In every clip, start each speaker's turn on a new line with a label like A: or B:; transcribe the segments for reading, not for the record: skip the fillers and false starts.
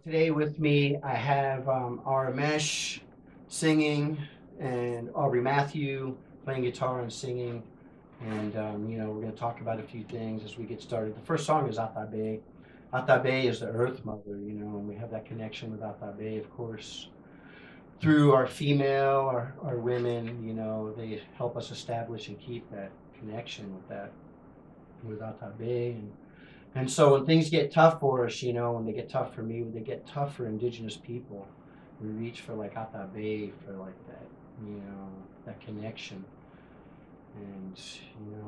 A: Today with me, I have Auramesh singing and Aubrey Matthew playing guitar and singing. And, we're going to talk about a few things as we get started. The first song is Atabey. Atabey is the Earth Mother, and we have that connection with Atabey, of course. Through our female, our women, they help us establish and keep that connection with Atabey. And so when things get tough for us, when they get tough for me, when they get tough for indigenous people, we reach for like Atabey for like that, that connection. And,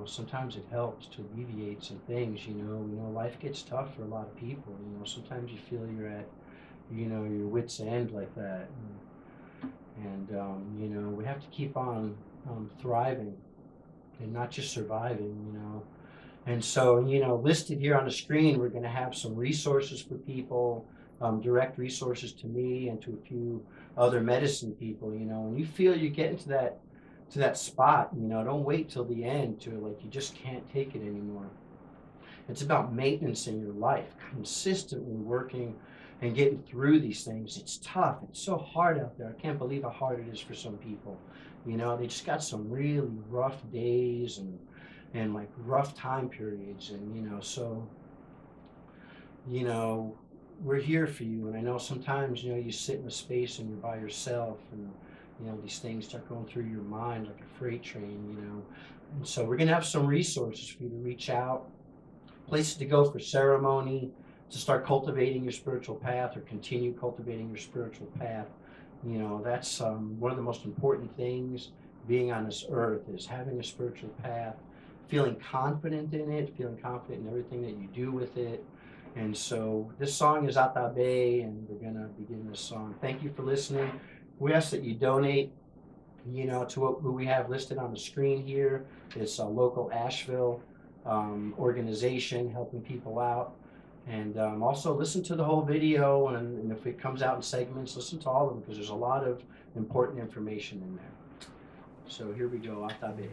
A: sometimes it helps to alleviate some things, life gets tough for a lot of people. Sometimes you feel you're at, your wit's end like that. And we have to keep on thriving and not just surviving. And so, listed here on the screen, we're going to have some resources for people, direct resources to me and to a few other medicine people. When you feel you're getting to that spot, don't wait till the end to you just can't take it anymore. It's about maintenance in your life, consistently working and getting through these things. It's tough. It's so hard out there. I can't believe how hard it is for some people. They just got some really rough days and like rough time periods, and so we're here for you. And I know sometimes you sit in a space and you're by yourself, and these things start going through your mind like a freight train. And so we're gonna have some resources for you to reach out, places to go for ceremony, to start cultivating your spiritual path or continue cultivating your spiritual path. That's one of the most important things being on this earth, is having a spiritual path, feeling confident in it, feeling confident in everything that you do with it. And so this song is Atabey, and we're going to begin this song. Thank you for listening. We ask that you donate, to what we have listed on the screen here. It's a local Asheville organization helping people out. And also listen to the whole video, and if it comes out in segments, listen to all of them, because there's a lot of important information in there. So here we go, Atabey.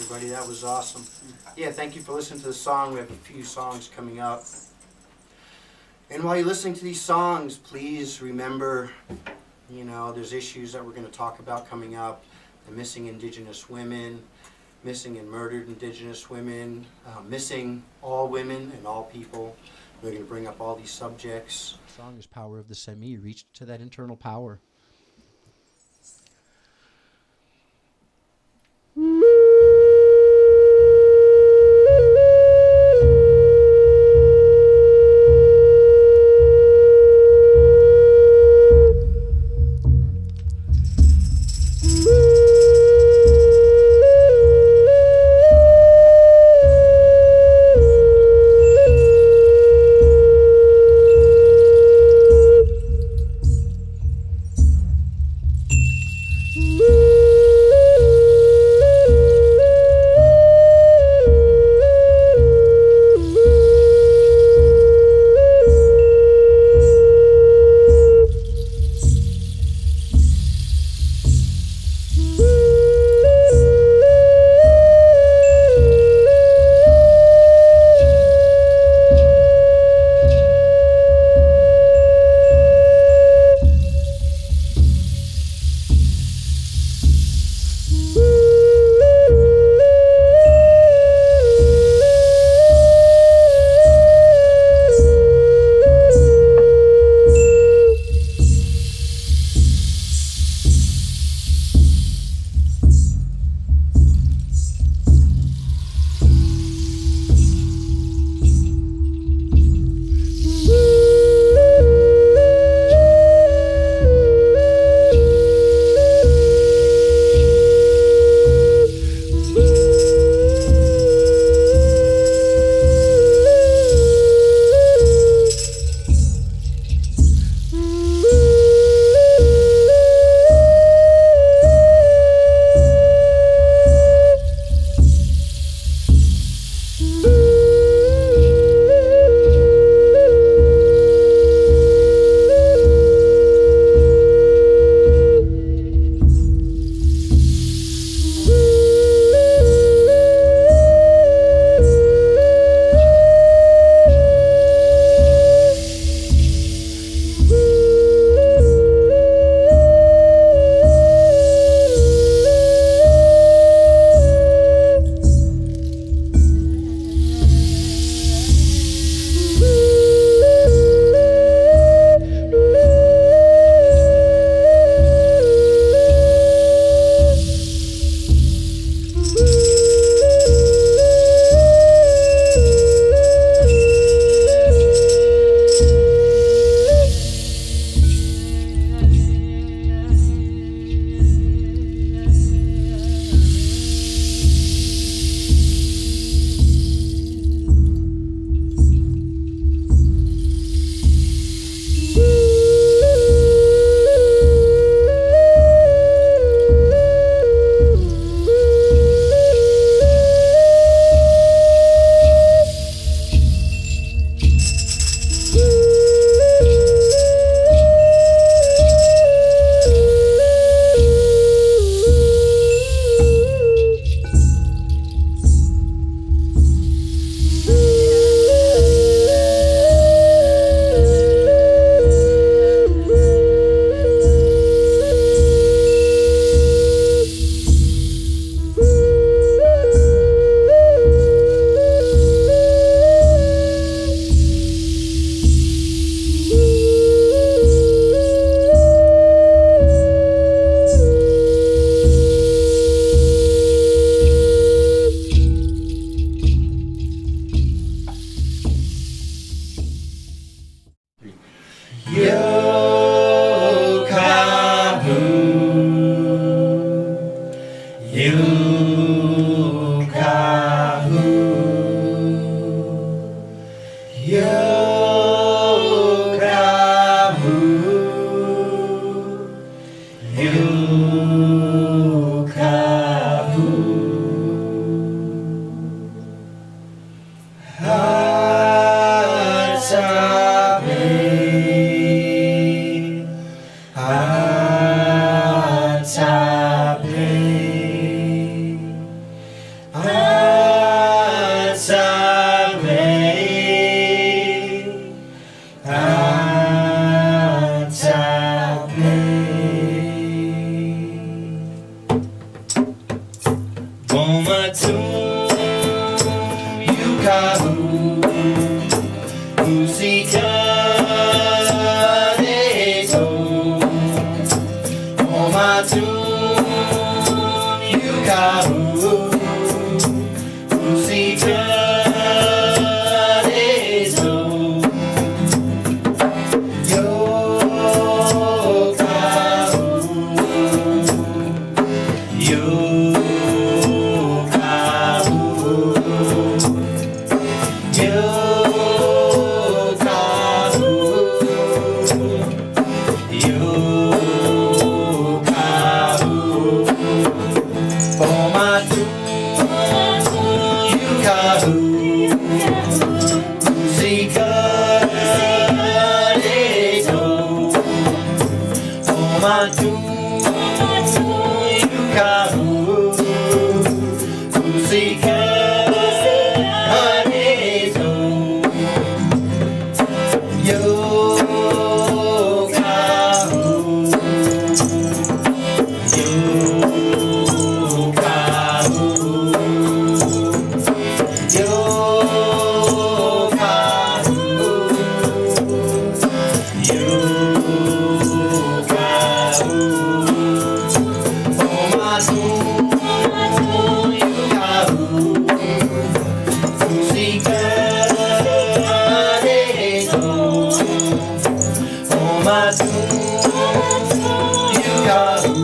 A: everybody. That was awesome. Yeah, thank you for listening to the song. We have a few songs coming up. And while you're listening to these songs, please remember, you know, there's issues that we're going to talk about coming up. The missing Indigenous women, missing and murdered Indigenous women, missing all women and all people. We're going to bring up all these subjects. The song is Power of the Cemi. Reach to that internal power.
B: Yucahu, Musika Deso, Omatu, Yucahu, Musika Deso, Yucahu,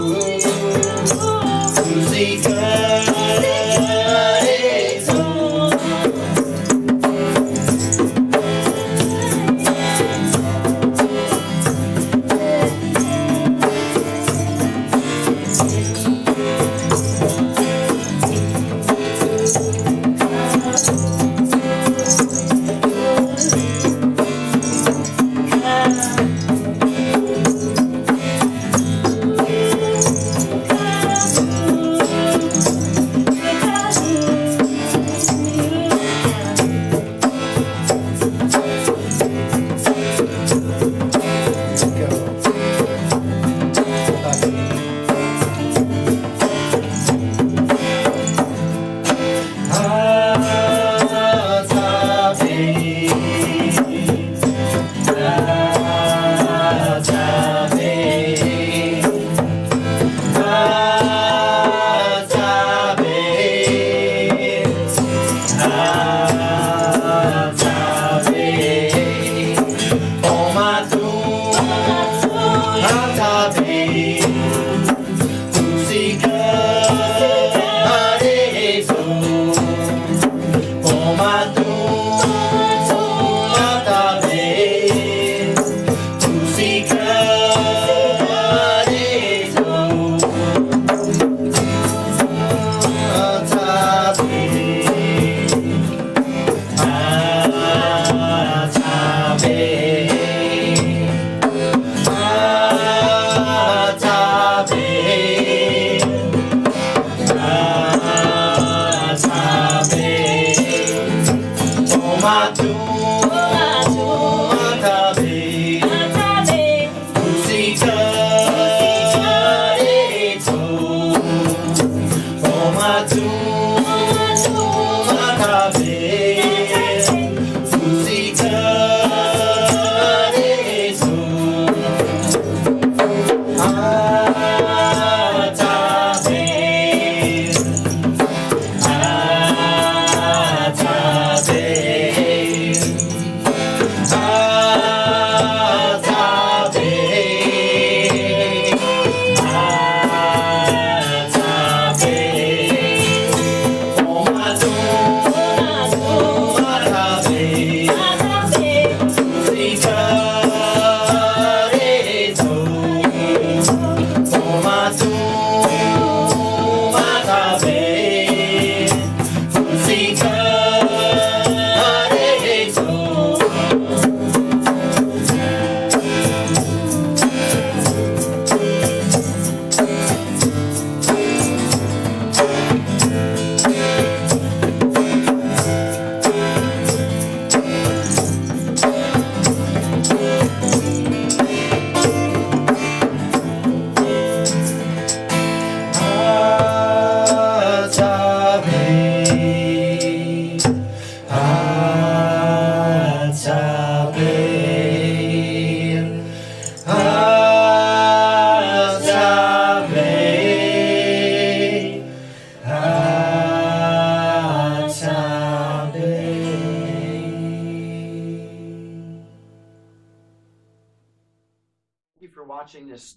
A: watching this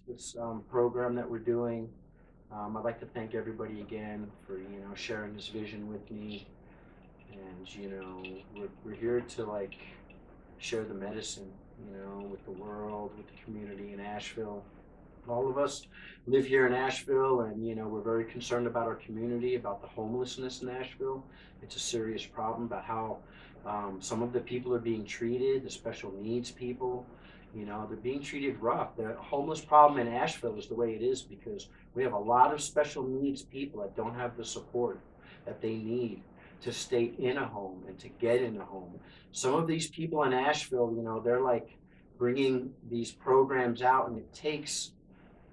A: program that we're doing. I'd like to thank everybody again for sharing this vision with me, and we're here to like share the medicine, with the world, with the community in Asheville. All of us live here in Asheville, and we're very concerned about our community, about the homelessness in Asheville. It's a serious problem about how some of the people are being treated, the special needs people. They're being treated rough. The homeless problem in Asheville is the way it is because we have a lot of special needs people that don't have the support that they need to stay in a home and to get in a home. Some of these people in Asheville, they're like bringing these programs out, and it takes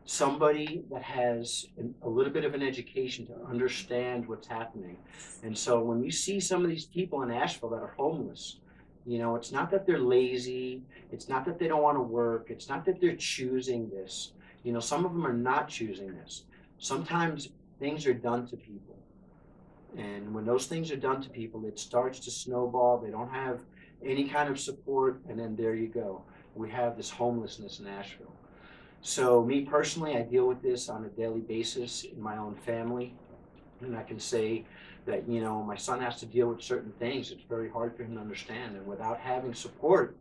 A: somebody that has a little bit of an education to understand what's happening. And so when you see some of these people in Asheville that are homeless, it's not that they're lazy, it's not that they don't want to work, it's not that they're choosing this. Some of them are not choosing this. Sometimes things are done to people. And when those things are done to people, it starts to snowball. They don't have any kind of support, and then there you go. We have this homelessness in Asheville. So me personally, I deal with this on a daily basis in my own family. And I can say that, my son has to deal with certain things. It's very hard for him to understand. And without having support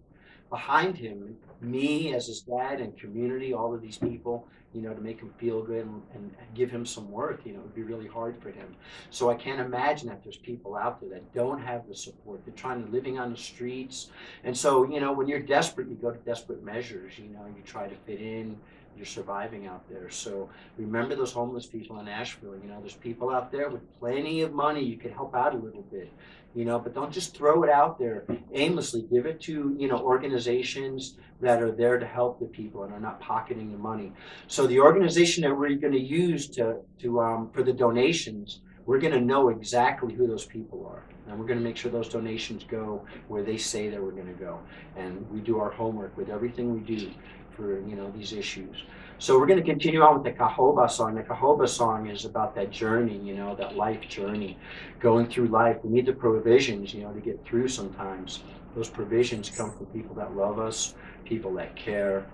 A: behind him, me as his dad and community, all of these people, to make him feel good and give him some worth, it would be really hard for him. So I can't imagine that there's people out there that don't have the support. They're living on the streets. And so, when you're desperate, you go to desperate measures, you try to fit in. You're surviving out there. So remember those homeless people in Asheville. There's people out there with plenty of money. You can help out a little bit, but don't just throw it out there aimlessly. Give it to, organizations that are there to help the people and are not pocketing the money. So the organization that we're going to use for the donations, we're going to know exactly who those people are. And we're going to make sure those donations go where they say they were going to go. And we do our homework with everything we do for these issues. So we're going to continue on with the Cahoba Song. The Cahoba Song is about that journey, that life journey, going through life. We need the provisions, to get through sometimes. Those provisions come from people that love us, people that care.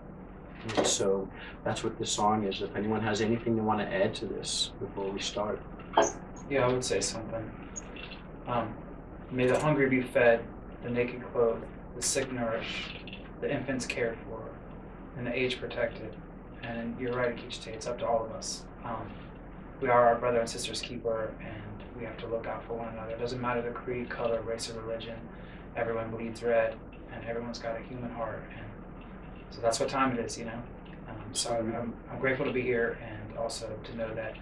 A: And so that's what this song is. If anyone has anything they want to add to this before we start.
C: Yeah, I would say something. May the hungry be fed, the naked clothed, the sick nourished, the infants cared for, and the aged protected. And you're right, Akichite, it's up to all of us. We are our brother and sister's keeper, and we have to look out for one another. It doesn't matter the creed, color, race, or religion. Everyone bleeds red, and everyone's got a human heart. And so that's what time it is, So I'm grateful to be here, and also to know that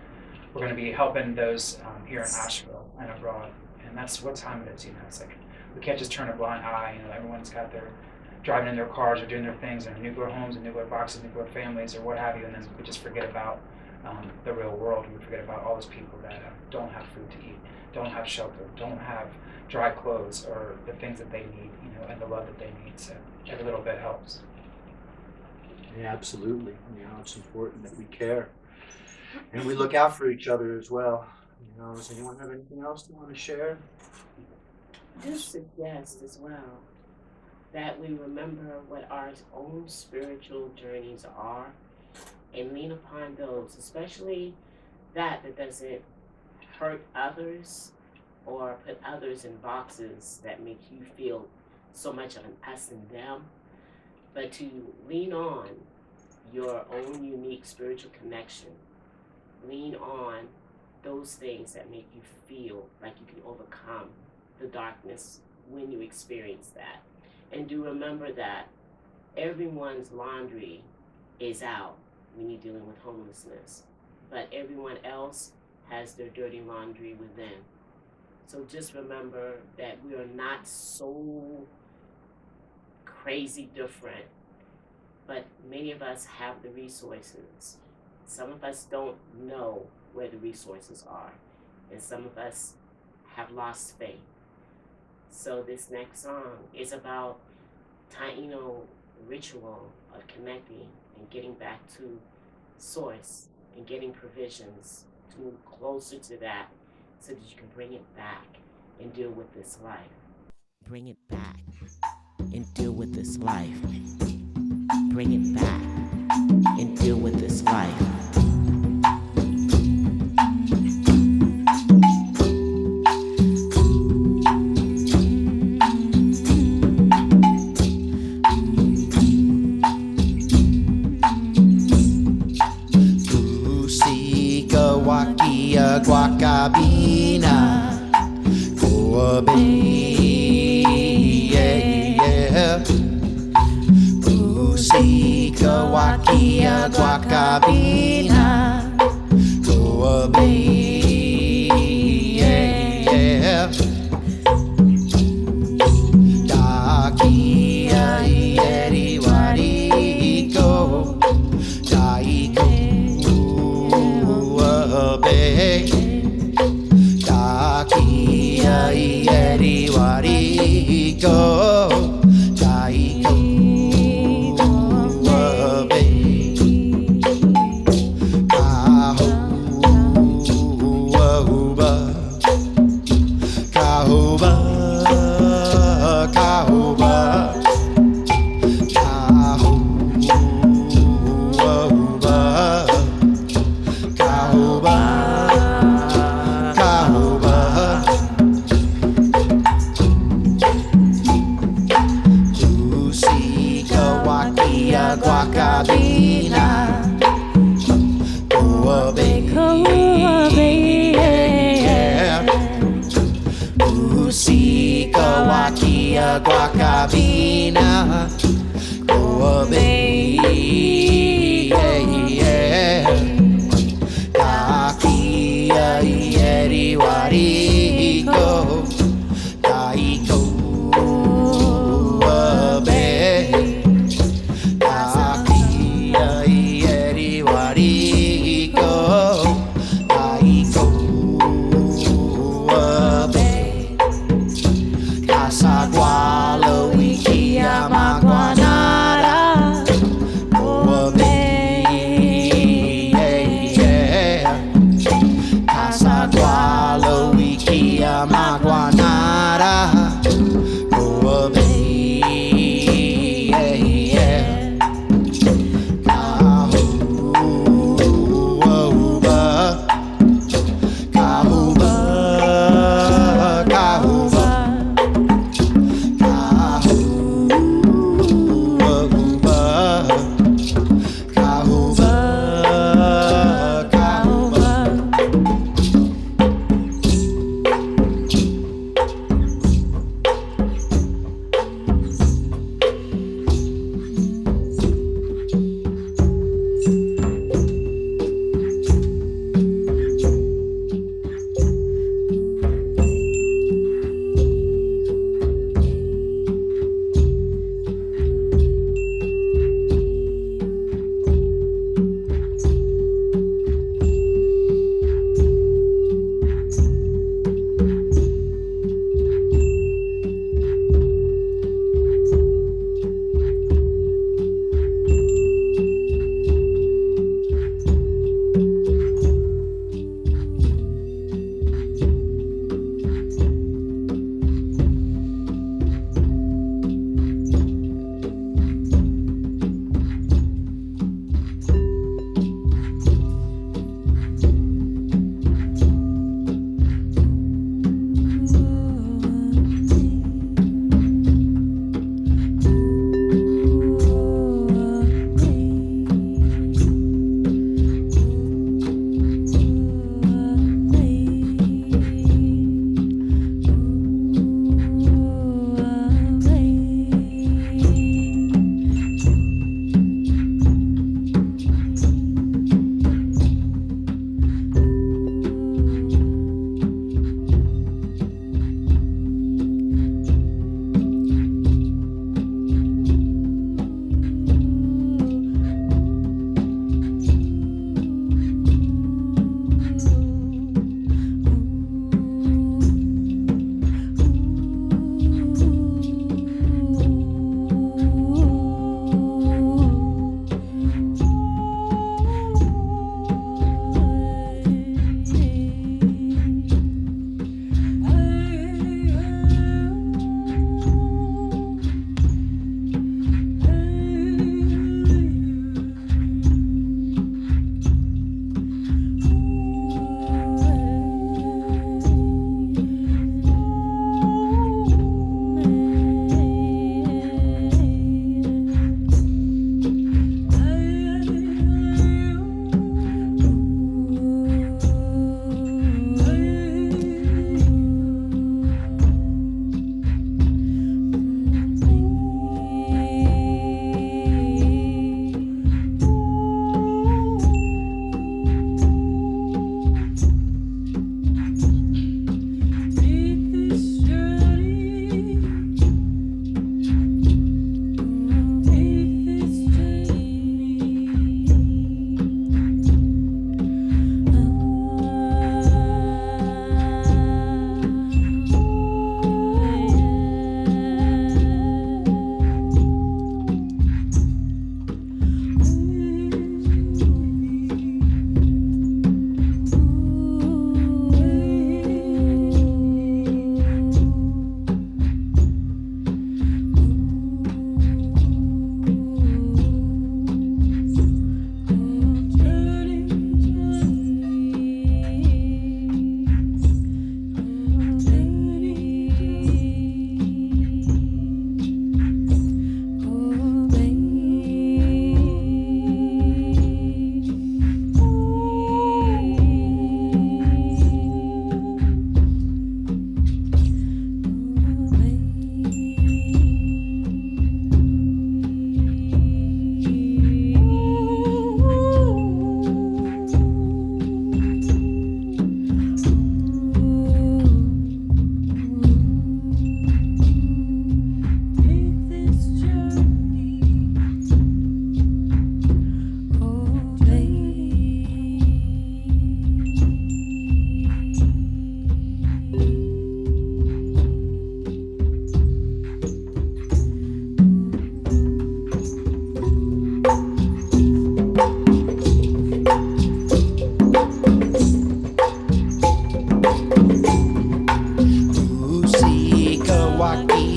C: we're going to be helping those here in Asheville and abroad. And that's what time it is, It's like we can't just turn a blind eye. Everyone's got their driving in their cars or doing their things in nuclear homes and nuclear boxes, nuclear families, or what have you, and then we just forget about the real world. We forget about all those people that don't have food to eat, don't have shelter, don't have dry clothes, or the things that they need, and the love that they need. So every little bit helps.
A: Yeah, absolutely. It's important that we care and we look out for each other as well. Does anyone have anything else they want to share?
D: Just suggest as well that we remember what our own spiritual journeys are and lean upon those, especially that doesn't hurt others or put others in boxes that make you feel so much of an us and them, but to lean on your own unique spiritual connection. Lean on those things that make you feel like you can overcome the darkness when you experience that. And do remember that everyone's laundry is out when you're dealing with homelessness, but everyone else has their dirty laundry within. So just remember that we are not so crazy different, but many of us have the resources. Some of us don't know where the resources are, and some of us have lost faith. So this next song is about ritual of connecting and getting back to source and getting provisions to move closer to that so that you can bring it back and deal with this life. Bring it back and deal with this life. Bring it back
E: and deal with this life.
F: Kusika wakia guacabina yeah. Kusika wakia guacabina yeah. Dakia yeri wariko daiko Dakia yeri wariko daiko Cahoba guacabina yeah. Usika wakia guacabina yeah. Dakia yeri wariko daiko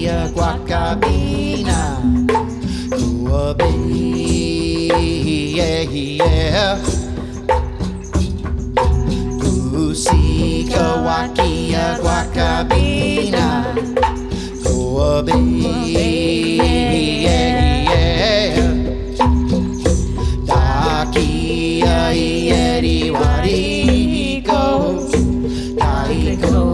F: Guakia Guacabina. Coabey, yeah. Usika Wakia Guacabina. Coabey, yeah. Dakia Yeri Wariko. Daiko.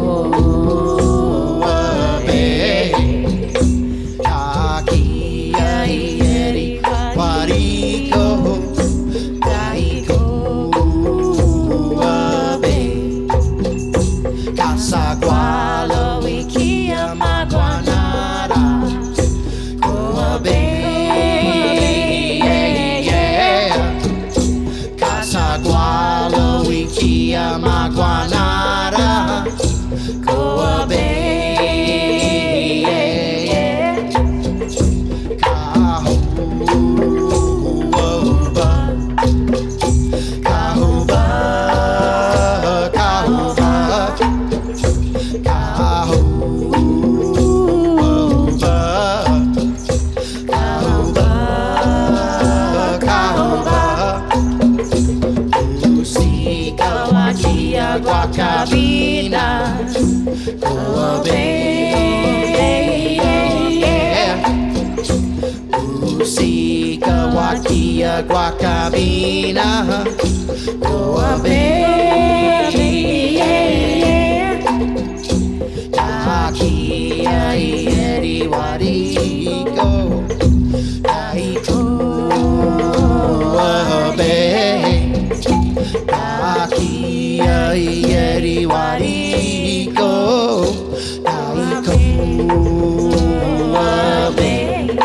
F: Casagualo Wikia Maguanara Coabey, yeah. Casagualo Wikia Maguanara Coabey, yeah. Cahoba, Cahoba, Guacabina, Coabey, yeah. Usika Wakia Guacabina, Coabey, yeah. Takia Yeri Wariko, Taiko Abey. Takia Yeri Wariko, Taiko Abey.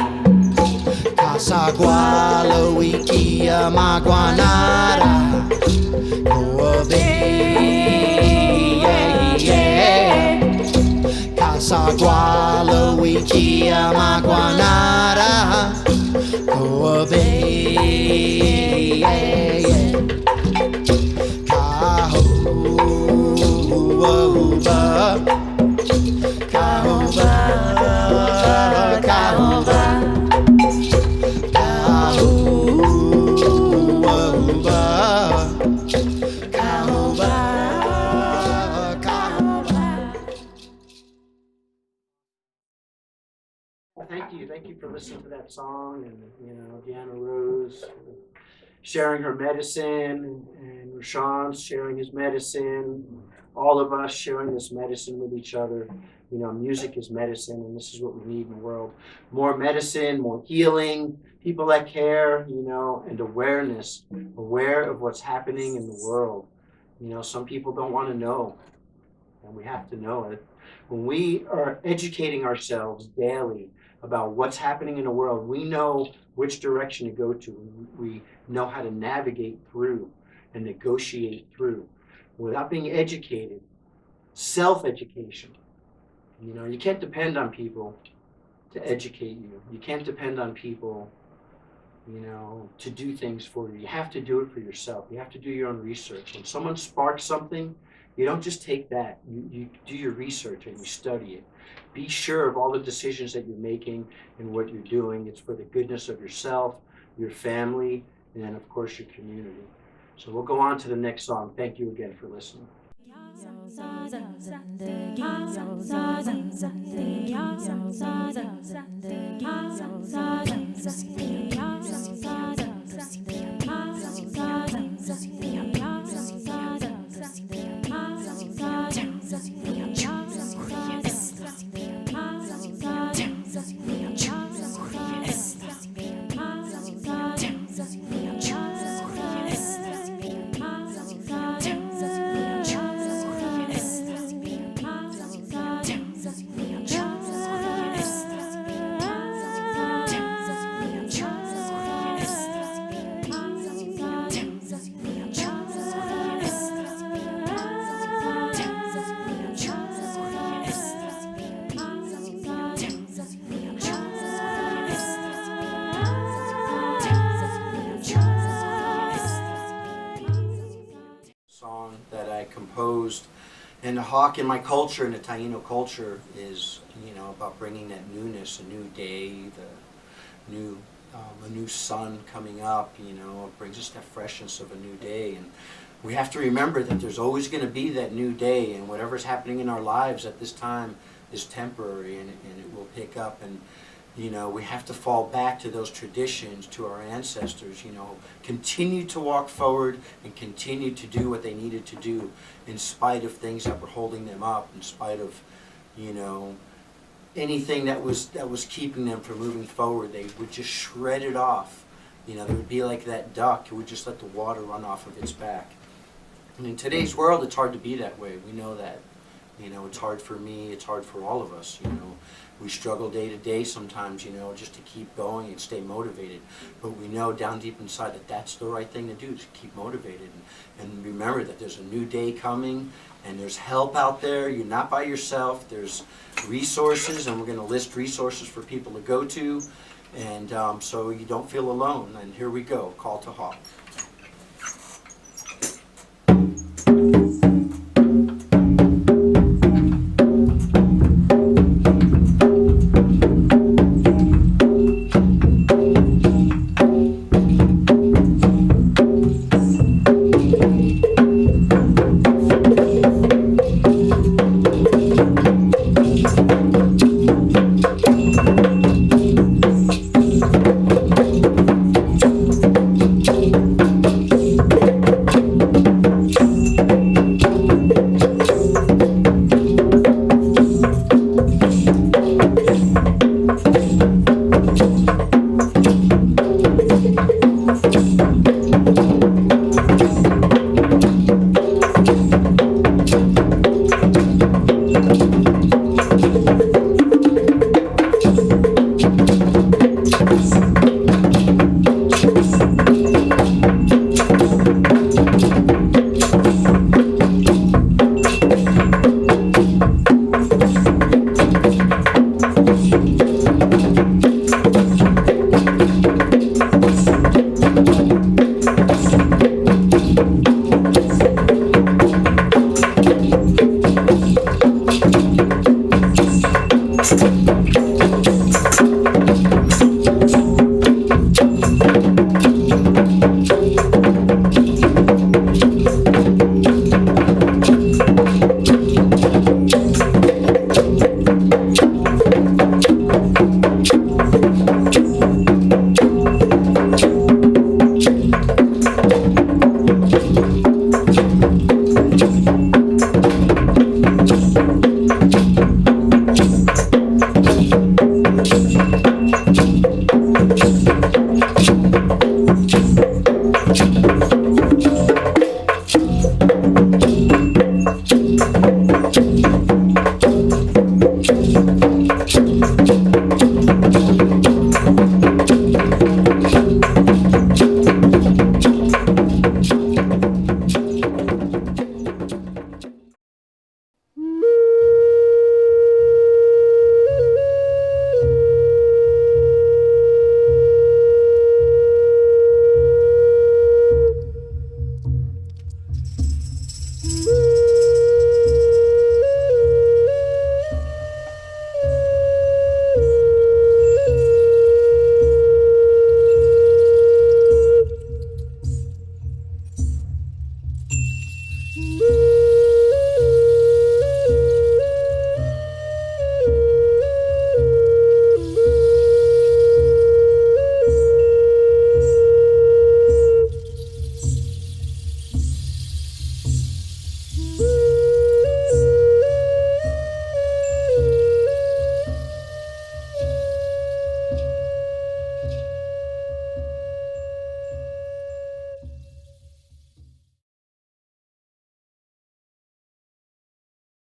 F: Casagualo Wikia Maguanara, Coabey, yeah. Casagualo Wikia Maguanara, Coabey, yeah. Cahoba, Cahoba, Cahoba, Cahoba, Cahoba.
A: Thank you for listening to that song, and Deanna Rose sharing her medicine, and Rashawn's sharing his medicine. All of us sharing this medicine with each other. Music is medicine, and this is what we need in the world. More medicine, more healing, people that care, and awareness, aware of what's happening in the world. Some people don't want to know, and we have to know it. When we are educating ourselves daily about what's happening in the world, we know which direction to go to. We know how to navigate through and negotiate through without being educated. Self-education. You can't depend on people to educate you. You can't depend on people, to do things for you. You have to do it for yourself. You have to do your own research. When someone sparks something, you don't just take that. You do your research and you study it. Be sure of all the decisions that you're making and what you're doing. It's for the goodness of yourself, your family, and then, of course, your community. So we'll go on to the next song. Thank you again for listening. Composed And the hawk in my culture, in the Taino culture, is, you know, about bringing that newness, a new day, a new sun coming up, you know, it brings us that freshness of a new day. And we have to remember that there's always going to be that new day, and whatever's happening in our lives at this time is temporary, and it will pick up. And, you know, we have to fall back to those traditions, to our ancestors, you know, continue to walk forward and continue to do what they needed to do in spite of things that were holding them up, in spite of, you know, anything that was keeping them from moving forward. They would just shred it off. You know, they would be like that duck. It would just let the water run off of its back. And in today's world, it's hard to be that way. We know that. You know, it's hard for me. It's hard for all of us, you know. We struggle day to day sometimes, you know, just to keep going and stay motivated. But we know down deep inside that that's the right thing to do, to keep motivated. And remember that there's a new day coming, and there's help out there. You're not by yourself. There's resources, and we're going to list resources for people to go to, and so you don't feel alone. And here we go, Call to Hawk.